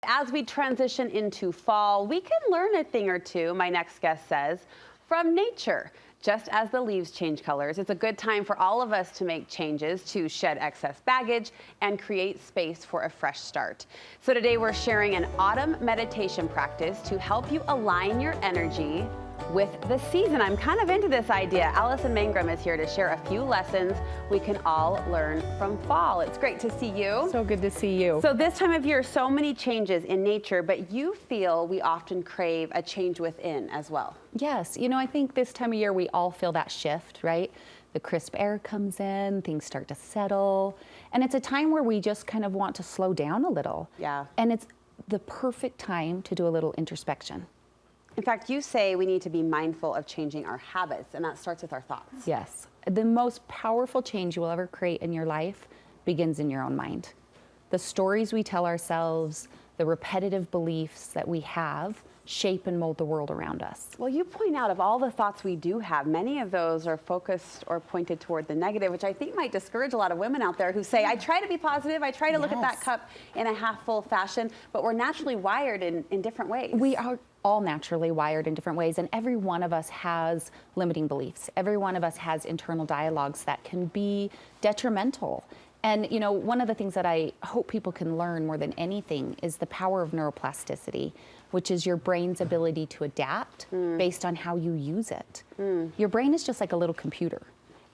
As we transition into fall, we can learn a thing or two, my next guest says, from nature. Just as the leaves change colors, it's a good time for all of us to make changes to shed excess baggage and create space for a fresh start. So today we're sharing an autumn meditation practice to help you align your energy with the season. I'm kind of into this idea. Allison Mangrum is here to share a few lessons we can all learn from fall. It's great to see you. So good to see you. So this time of year, so many changes in nature, but you feel we often crave a change within as well. Yes, you know, I think this time of year we all feel that shift, right? The crisp air comes in, things start to settle, and it's a time where we just kind of want to slow down a little. Yeah. And it's the perfect time to do a little introspection. In fact, you say we need to be mindful of changing our habits, and that starts with our thoughts. Yes. The most powerful change you will ever create in your life begins in your own mind. The stories we tell ourselves, the repetitive beliefs that we have shape and mold the world around us. Well, you point out of all the thoughts we do have, many of those are focused or pointed toward the negative, which I think might discourage a lot of women out there who say, I try to be positive, I try to look at that cup in a half full fashion, but we're naturally wired in different ways. We are all naturally wired in different ways, and every one of us has limiting beliefs. Every one of us has internal dialogues that can be detrimental. And you know, one of the things that I hope people can learn more than anything is the power of neuroplasticity, which is your brain's ability to adapt based on how you use it. Your brain is just like a little computer,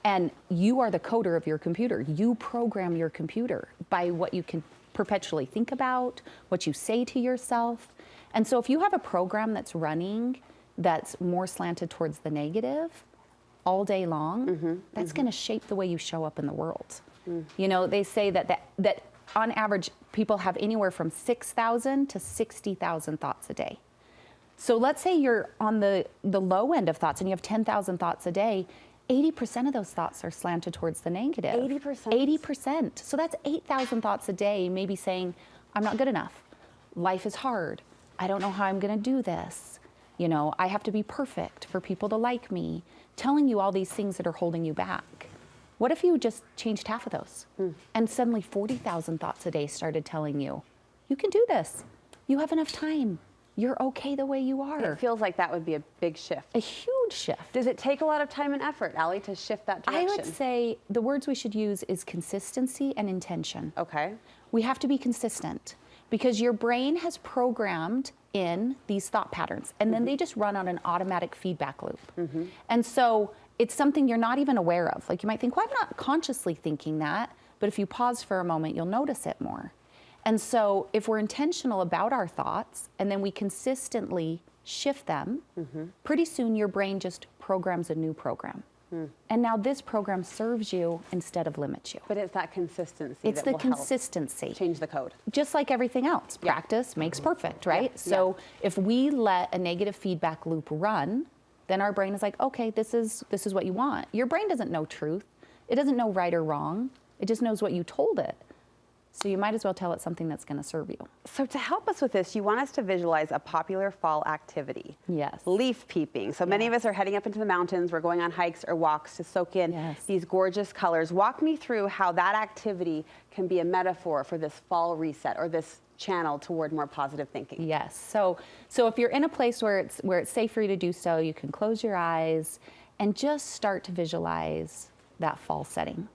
and you are the coder of your computer. You program your computer by what you can perpetually think about, what you say to yourself. And so if you have a program that's running that's more slanted towards the negative all day long, that's going to shape the way you show up in the world. You know, they say that on average, people have anywhere from 6,000 to 60,000 thoughts a day. So let's say you're on the low end of thoughts and you have 10,000 thoughts a day, 80% of those thoughts are slanted towards the negative. 80%? 80%. So that's 8,000 thoughts a day, maybe saying, I'm not good enough. Life is hard. I don't know how I'm going to do this. You know, I have to be perfect for people to like me. Telling you all these things that are holding you back. What if you just changed half of those? And suddenly 40,000 thoughts a day started telling you, you can do this. You have enough time. You're okay the way you are. It feels like that would be a big shift. A huge shift. Does it take a lot of time and effort, Allie, to shift that direction? I would say the words we should use is consistency and intention. Okay. We have to be consistent because your brain has programmed in these thought patterns and then they just run on an automatic feedback loop. And so it's something you're not even aware of. Like you might think, well, I'm not consciously thinking that, but if you pause for a moment, you'll notice it more. And so if we're intentional about our thoughts and then we consistently shift them, pretty soon your brain just programs a new program. And now this program serves you instead of limits you. But it's that consistency It's that the will help consistency. change the code. Just like everything else, practice makes perfect, right? So if we let a negative feedback loop run, then our brain is like, okay, this is what you want. Your brain doesn't know truth. It doesn't know right or wrong. It just knows what you told it. So you might as well tell it something that's going to serve you. So to help us with this, you want us to visualize a popular fall activity. Yes. Leaf peeping. So many of us are heading up into the mountains. We're going on hikes or walks to soak in these gorgeous colors. Walk me through how that activity can be a metaphor for this fall reset or this channel toward more positive thinking. Yes. So if you're in a place where it's safe for you to do so, you can close your eyes and just start to visualize that fall setting.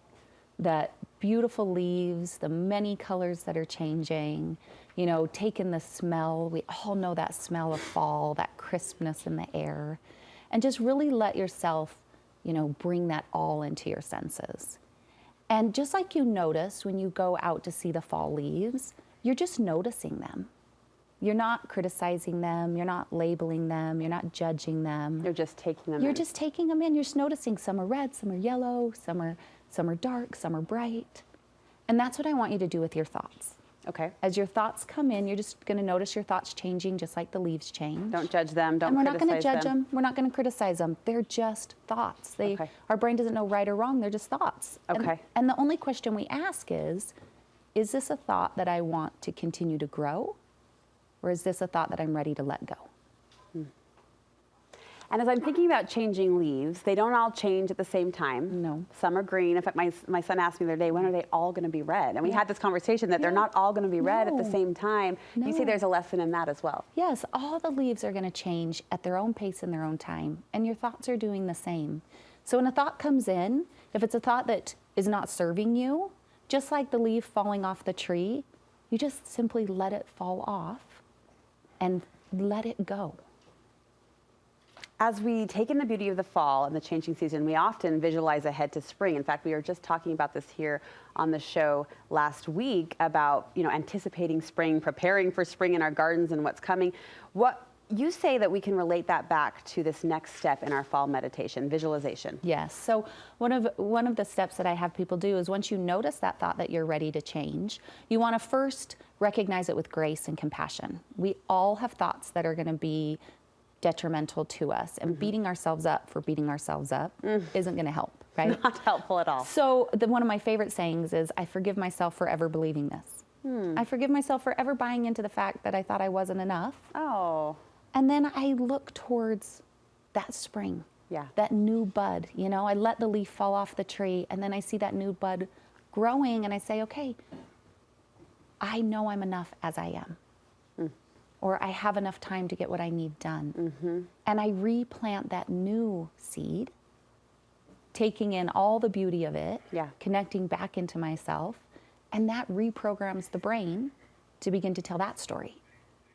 That beautiful leaves, the many colors that are changing, you know, take in the smell. We all know that smell of fall, that crispness in the air, and just really let yourself, you know, bring that all into your senses. And just like you notice when you go out to see the fall leaves, you're just noticing them. You're not criticizing them, you're not labeling them, you're not judging them. You're just taking them in. You're just taking them in. You're just noticing some are red, some are yellow, some are dark, some are bright. And that's what I want you to do with your thoughts. Okay. As your thoughts come in, you're just going to notice your thoughts changing just like the leaves change. Don't judge them, don't criticize them. And we're not going to judge them. We're not going to criticize them. They're just thoughts. Our brain doesn't know right or wrong. They're just thoughts. Okay. And the only question we ask is this a thought that I want to continue to grow? Or is this a thought that I'm ready to let go? And as I'm thinking about changing leaves, they don't all change at the same time. No. Some are green. In fact, my son asked me the other day, when are they all going to be red? And we had this conversation that they're not all going to be red at the same time. No. You see there's a lesson in that as well. Yes, all the leaves are going to change at their own pace in their own time, and your thoughts are doing the same. So when a thought comes in, if it's a thought that is not serving you, just like the leaf falling off the tree, you just simply let it fall off and let it go. As we take in the beauty of the fall and the changing season, we often visualize ahead to spring. In fact, we were just talking about this here on the show last week about, anticipating spring, preparing for spring in our gardens and what's coming. What you say that we can relate that back to this next step in our fall meditation, visualization. Yes. So one of the steps that I have people do is once you notice that thought that you're ready to change, you want to first recognize it with grace and compassion. We all have thoughts that are going to be detrimental to us, and beating ourselves up for beating ourselves up isn't going to help, right? Not helpful at all. So one of my favorite sayings is, I forgive myself for ever believing this. I forgive myself for ever buying into the fact that I thought I wasn't enough. Oh. And then I look towards that spring, that new bud. I let the leaf fall off the tree, and then I see that new bud growing, and I say, okay, I know I'm enough as I am. Or I have enough time to get what I need done. And I replant that new seed, taking in all the beauty of it, connecting back into myself, and that reprograms the brain to begin to tell that story.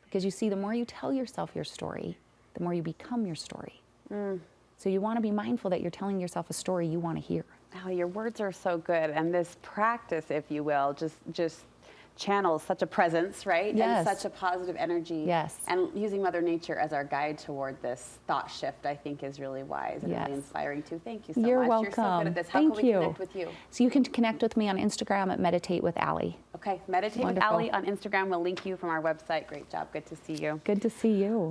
Because you see, the more you tell yourself your story, the more you become your story. So you want to be mindful that you're telling yourself a story you want to hear. Oh, your words are so good. And this practice, if you will, just channels such a presence, right? Yes. And such a positive energy. Yes. And using Mother Nature as our guide toward this thought shift, I think, is really wise and really inspiring too. Thank you so You're much. welcome. You're so good at this. How Thank can we you. connect with you? So you can connect with me on Instagram at Meditate with Allie. Okay, Meditate with Wonderful. Allie on Instagram. We'll link you from our website. Great job. Good to see you. Good to see you.